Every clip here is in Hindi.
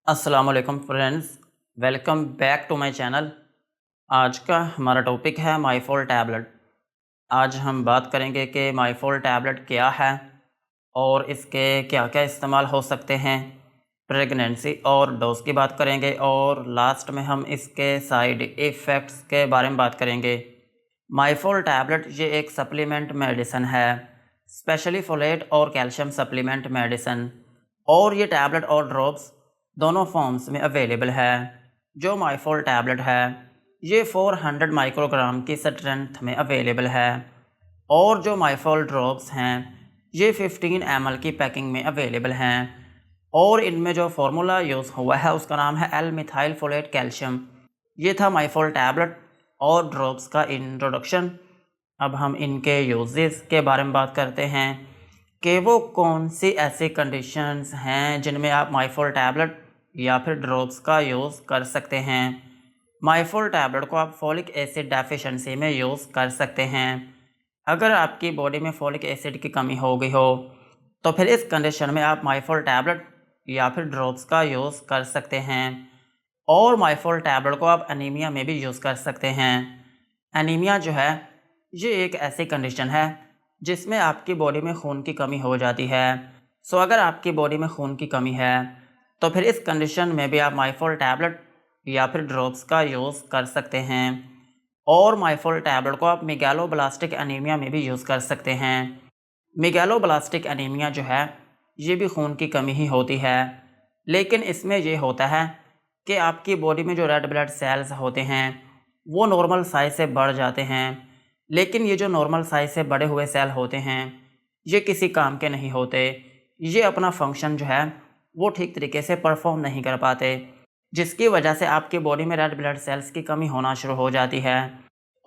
अस्सलाम वालेकुम friends, welcome back to my channel. आज का हमारा टॉपिक है माइफोल टैबलेट। आज हम बात करेंगे कि माइफोल टैबलेट क्या है और इसके क्या क्या इस्तेमाल हो सकते हैं। प्रेगनेंसी और डोज की बात करेंगे और लास्ट में हम इसके साइड इफ़ेक्ट्स के बारे में बात करेंगे। माइफोल टैबलेट ये एक सप्लीमेंट मेडिसिन है, स्पेशली फोलेट और कैल्शियम सप्लीमेंट मेडिसिन, और ये टैबलेट और ड्रॉप्स दोनों फॉर्म्स में अवेलेबल है। जो माइफोल टैबलेट है ये 400 माइक्रोग्राम की स्ट्रेंथ में अवेलेबल है और जो माइफोल ड्रॉप्स हैं ये 15 ml की पैकिंग में अवेलेबल हैं और इनमें जो फार्मूला यूज़ हुआ है उसका नाम है एल मिथाइल फोलेट कैल्शियम। ये था माइफोल टैबलेट और ड्रॉप्स का इंट्रोडक्शन। अब हम इनके यूजेस के बारे में बात करते हैं कि वो कौन सी ऐसी कंडीशंस हैं जिनमें आप माइफोल टैबलेट या फिर ड्रॉप्स का यूज़ कर सकते हैं। माइफोल टैबलेट को आप फोलिक एसिड डेफिशिएंसी में यूज़ कर सकते हैं। अगर आपकी बॉडी में फोलिक एसिड की कमी हो गई हो तो फिर इस कंडीशन में आप माइफोल टैबलेट या फिर ड्रॉप्स का यूज़ कर सकते हैं। और माइफोल टैबलेट को आप एनीमिया में भी यूज़ कर सकते हैं। एनीमिया जो है ये एक ऐसी कंडीशन है जिसमें आपकी बॉडी में खून की कमी हो जाती है। सो अगर आपकी बॉडी में खून की कमी है तो फिर इस कंडीशन में भी आप माइफोल टैबलेट या फिर ड्रॉप्स का यूज़ कर सकते हैं। और माइफोल टैबलेट को आप मेगालोब्लास्टिक एनीमिया में भी यूज़ कर सकते हैं। मेगालोब्लास्टिक एनीमिया जो है ये भी खून की कमी ही होती है, लेकिन इसमें ये होता है कि आपकी बॉडी में जो रेड ब्लड सेल्स होते हैं वो नॉर्मल साइज़ से बढ़ जाते हैं, लेकिन ये जो नॉर्मल साइज़ से बड़े हुए सेल होते हैं ये किसी काम के नहीं होते। ये अपना फंक्शन जो है वो ठीक तरीके से परफॉर्म नहीं कर पाते, जिसकी वजह से आपकी बॉडी में रेड ब्लड सेल्स की कमी होना शुरू हो जाती है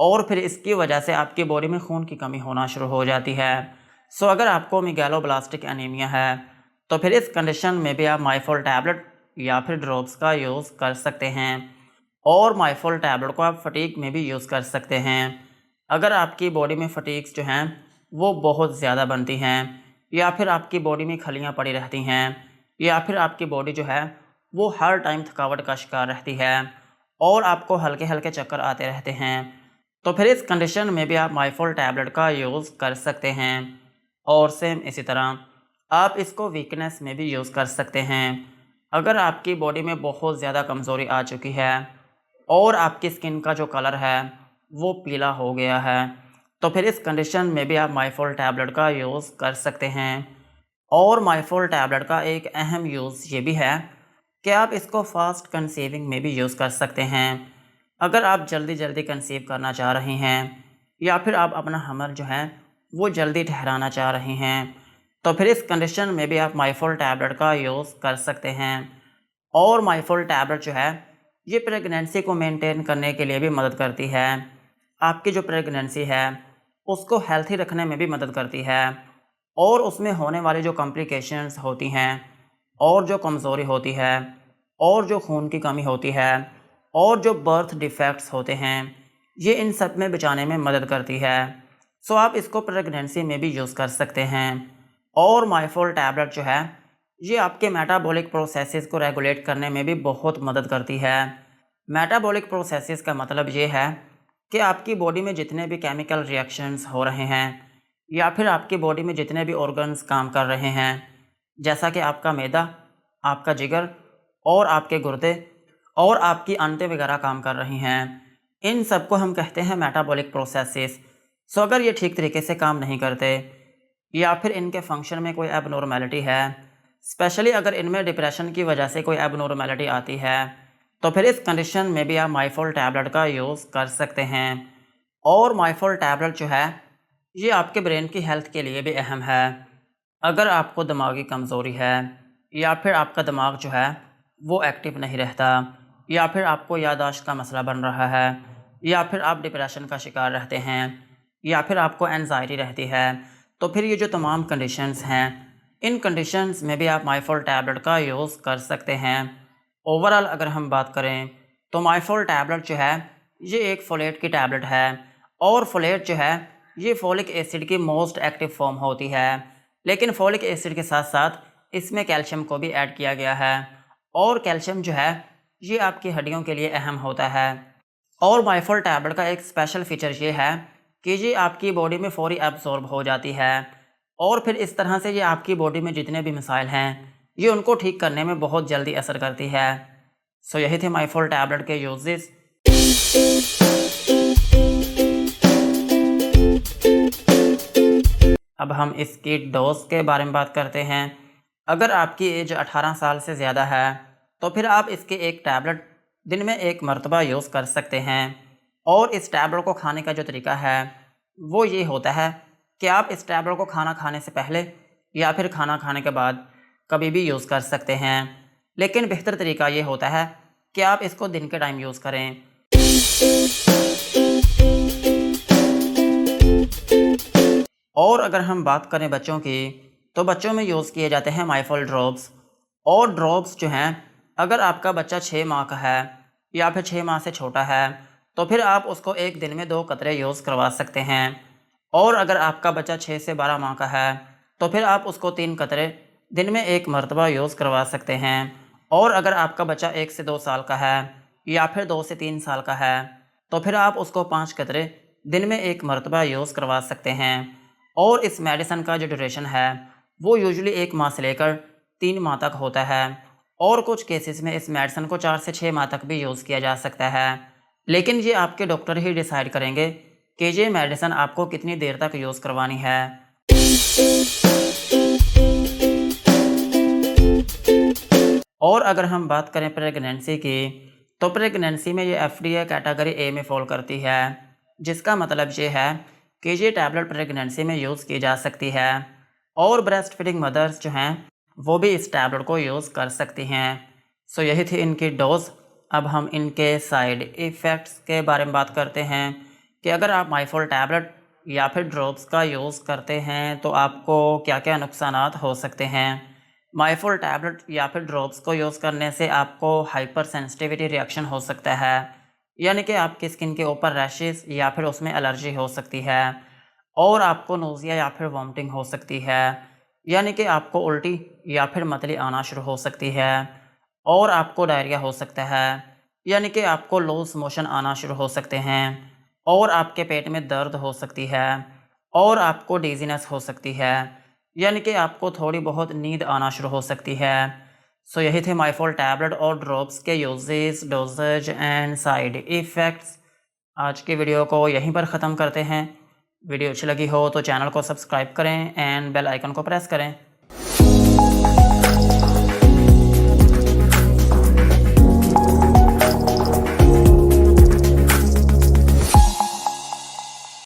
और फिर इसकी वजह से आपकी बॉडी में खून की कमी होना शुरू हो जाती है। सो अगर आपको मेगालोब्लास्टिक एनीमिया है तो फिर इस कंडीशन में भी आप माइफोल टैबलेट या फिर ड्रॉप्स का यूज़ कर सकते हैं। और माइफोल टैबलेट को आप फटीग में भी यूज़ कर सकते हैं। अगर आपकी बॉडी में फटीग्स जो हैं वो बहुत ज़्यादा बनती हैं या फिर आपकी बॉडी में खलियाँ पड़ी रहती हैं या फिर आपकी बॉडी जो है वो हर टाइम थकावट का शिकार रहती है और आपको हल्के हल्के चक्कर आते रहते हैं, तो फिर इस कंडीशन में भी आप माइफोल टैबलेट का यूज़ कर सकते हैं। और सेम इसी तरह आप इसको वीकनेस में भी यूज़ कर सकते हैं। अगर आपकी बॉडी में बहुत ज़्यादा कमज़ोरी आ चुकी है और आपकी स्किन का जो कलर है वो पीला हो गया है तो फिर इस कंडीशन में भी आप माइफोल टैबलेट का यूज़ कर सकते हैं। और माइफोल टैबलेट का एक अहम यूज़ ये भी है कि आप इसको फास्ट कंसीविंग में भी यूज़ कर सकते हैं। अगर आप जल्दी जल्दी कंसीव करना चाह रहे हैं या फिर आप अपना हमल जो है वो जल्दी ठहराना चाह रहे हैं तो फिर इस कंडीशन में भी आप माइफोल टैबलेट का यूज़ कर सकते हैं। और माइफोल टैबलेट जो है ये प्रेगनेंसी को मेंटेन करने के लिए भी मदद करती है। आपकी जो प्रेगनेंसी है उसको हेल्थी रखने में भी मदद करती है और उसमें होने वाली जो कॉम्प्लिकेशंस होती हैं और जो कमज़ोरी होती है और जो खून की कमी होती है और जो बर्थ डिफेक्ट्स होते हैं ये इन सब में बचाने में मदद करती है। सो आप इसको प्रेगनेंसी में भी यूज़ कर सकते हैं। और माइफोल टैबलेट जो है ये आपके मेटाबॉलिक प्रोसेसेस को रेगुलेट करने में भी बहुत मदद करती है। मेटाबॉलिक प्रोसेसेस का मतलब ये है कि आपकी बॉडी में जितने भी केमिकल रिएक्शंस हो रहे हैं या फिर आपकी बॉडी में जितने भी ऑर्गन्स काम कर रहे हैं, जैसा कि आपका मैदा, आपका जिगर और आपके गुर्दे और आपकी आंतें वगैरह काम कर रही हैं, इन सब को हम कहते हैं मेटाबॉलिक प्रोसेसेस। सो अगर ये ठीक तरीके से काम नहीं करते या फिर इनके फंक्शन में कोई एबनॉर्मेलिटी है, स्पेशली अगर इनमें डिप्रेशन की वजह से कोई एबनॉर्मेलिटी आती है तो फिर इस कंडीशन में भी आप माइफोल टैबलेट का यूज़ कर सकते हैं। और माइफोल टैबलेट जो है ये आपके ब्रेन की हेल्थ के लिए भी अहम है। अगर आपको दिमागी कमज़ोरी है या फिर आपका दिमाग जो है वो एक्टिव नहीं रहता या फिर आपको याददाश्त का मसला बन रहा है या फिर आप डिप्रेशन का शिकार रहते हैं या फिर आपको एंजाइटी रहती है, तो फिर ये जो तमाम कंडीशंस हैं इन कंडीशंस में भी आप माइफोल टैबलेट का यूज़ कर सकते हैं। ओवरऑल अगर हम बात करें तो माइफोल टैबलेट जो है ये एक फोलेट की टैबलेट है और फोलेट जो है ये फोलिक एसिड की मोस्ट एक्टिव फॉर्म होती है, लेकिन फोलिक एसिड के साथ साथ इसमें कैल्शियम को भी ऐड किया गया है और कैल्शियम जो है ये आपकी हड्डियों के लिए अहम होता है। और माइफोल टैबलेट का एक स्पेशल फीचर ये है कि ये आपकी बॉडी में फौरी एब्जॉर्ब हो जाती है और फिर इस तरह से ये आपकी बॉडी में जितने भी मसाइल हैं ये उनको ठीक करने में बहुत जल्दी असर करती है। सो यही थे माइफोल टैबलेट के यूजेस। अब हम इसकी डोज के बारे में बात करते हैं। अगर आपकी एज 18 साल से ज़्यादा है तो फिर आप इसके एक टैबलेट दिन में एक मरतबा यूज़ कर सकते हैं। और इस टैबलेट को खाने का जो तरीका है वो ये होता है कि आप इस टैबलेट को खाना खाने से पहले या फिर खाना खाने के बाद कभी भी यूज़ कर सकते हैं, लेकिन बेहतर तरीका ये होता है कि आप इसको दिन के टाइम यूज़ करें। और अगर हम बात करें बच्चों की, तो बच्चों में यूज़ किए जाते हैं माइफोल ड्रॉप्स। और ड्रॉप्स जो हैं, अगर आपका बच्चा 6 माह का है या फिर 6 माह से छोटा है तो फिर आप उसको एक दिन में 2 कतरे यूज़ करवा सकते हैं। और अगर आपका बच्चा 6 से 12 माह का है तो फिर आप उसको 3 कतरे दिन में एक मरतबा यूज़ करवा सकते हैं। और अगर आपका बच्चा 1 से 2 साल का है या फिर 2 से 3 साल का है तो फिर आप उसको 5 कतरे दिन में एक मरतबा यूज़ करवा सकते हैं। और इस मेडिसिन का जो ड्यूरेशन है वो यूजुअली 1 माह से लेकर 3 माह तक होता है। और कुछ केसेस में इस मेडिसिन को 4 से 6 माह तक भी यूज़ किया जा सकता है, लेकिन ये आपके डॉक्टर ही डिसाइड करेंगे कि ये मेडिसिन आपको कितनी देर तक यूज़ करवानी है। और अगर हम बात करें प्रेगनेंसी की, तो प्रेगनेंसी में ये FDA कैटेगरी ए में फॉल करती है, जिसका मतलब ये है कि ये टैबलेट प्रेगनेंसी में यूज़ की जा सकती है। और ब्रेस्ट फीडिंग मदर्स जो हैं वो भी इस टैबलेट को यूज़ कर सकती हैं। सो यही थी इनकी डोज। अब हम इनके साइड इफ़ेक्ट्स के बारे में बात करते हैं कि अगर आप माइफोल टैबलेट या फिर ड्रॉप्स का यूज़ करते हैं तो आपको क्या क्या नुकसानात हो सकते हैं। माइफोल टैबलेट या फिर ड्रॉप्स को यूज़ करने से आपको हाइपर सेंसिटिविटी रिएक्शन हो सकता है, यानी कि आपकी स्किन के ऊपर रैशेस या फिर उसमें एलर्जी हो सकती है। और आपको नोज़िया या फिर वॉमिटिंग हो सकती है, यानी कि आपको उल्टी या फिर मतली आना शुरू हो सकती है। और आपको डायरिया हो सकता है, यानी कि आपको लूज़ मोशन आना शुरू हो सकते हैं। और आपके पेट में दर्द हो सकती है। और आपको डिज़ीनेस हो सकती है, यानी कि आपको थोड़ी बहुत नींद आना शुरू हो सकती है। सो यही थे माइफोल टैबलेट और ड्रॉप्स के uses, dosages and side effects. आज की वीडियो को यहीं पर ख़त्म करते हैं। वीडियो अच्छी लगी हो तो चैनल को सब्सक्राइब करें एंड बेल आइकन को प्रेस करें।